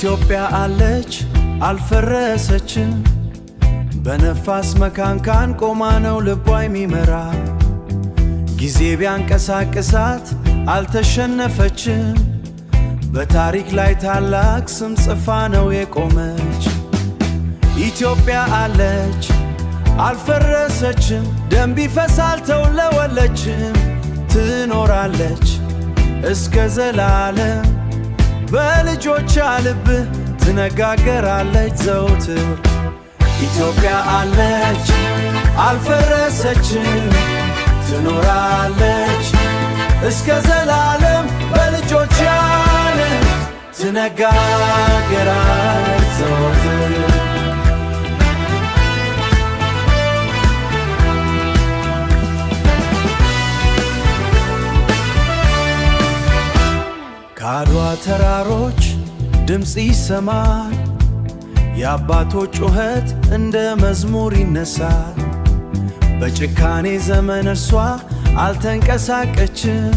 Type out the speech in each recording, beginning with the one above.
ኢትዮጵያ አለች አልፈረሰችም በነፋስ መካንካን ቆማ ነው ልቧ የሚመራ ጊዜ ቢያንቀሳቅሳት አልተሸነፈችም በታሪክ ላይ ታላቅ ስም ጽፋ ነው የቆመች ኢትዮጵያ አለች አልፈረሰችም ደም ቢፈሳል ተውለወለችም ትኖራለች እስከ ዘላለም በልጆቿ ልብ ትነጋገራለች ዘውትር ኢትዮጵያ አለች አልፈረሰችም ትኖራለች እስከ ዘላለም በልጆቿ ልብ ትነጋገራለች ዘውትር ከአድዋ ተራሮች ድምፅ ይሰማል የአባቶች ጩኸት እንደ መዝሙር ይነሳል በጭካኔ ዘመን እርሷ አልተንቀሳቀችም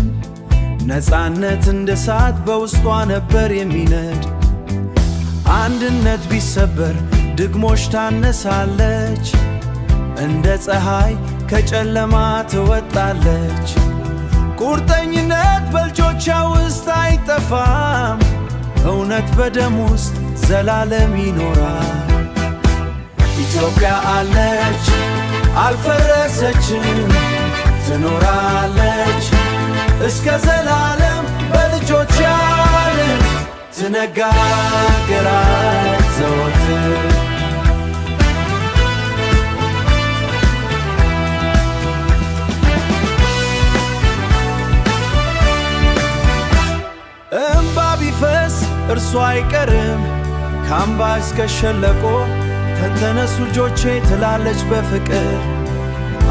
ነፃነት እንደ እሳት በውስጧ ነበር የሚነድ አንድነት ቢሰበር ድግሞሽ ታነሳለች እንደ ፀሐይ ከጨለማ ትወጣለች ቁርጠኝነት በልጆቿ ውስጥ አይጠፋም እውነት በደም ውስጥ ዘላለም ይኖራል ኢትዮጵያ አለች አልፈረሰችም ትኖራለች እስከ ዘላለም በልጆቿ ልብ ትነጋገራለች ዘወትር እምባ ቢፈስ እርሷ አይቀርም ካምባ እስከ ሸለቆ ተነሱ ልጆቼ ትላለች በፍቅር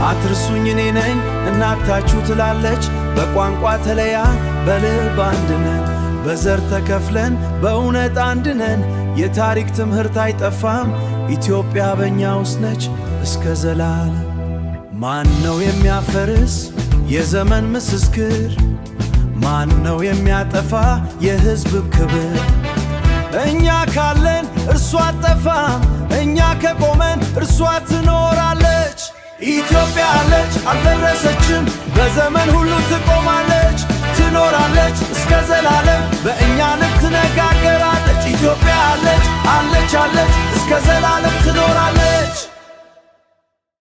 አትርሱኝ እኔ ነኝ እናታችሁ ትላለች በቋንቋ ተለያ በልብ አንድነን በዘር ተከፍለን በእውነት አንድነን የታሪክ ትምህርት አይጠፋም ኢትዮጵያ በእኛ ውስጥ ነች እስከ ዘላለም ማን ነው የሚያፈርስ የዘመን ምስክር ማን ነው የሚያጠፋ የሕዝብ ክብር እኛ ካለን እርሷ አትጠፋም እኛ ከቆመን እርሷ ትኖራለች ኢትዮጵያ አለች አልፈረሰችም በዘመን ሁሉ ትቆማለች ትኖራለች እስከ ዘላለም በእኛ ልብ ትነጋገራለች ኢትዮጵያ አለች አለች እስከ ዘላለም ትኖራለች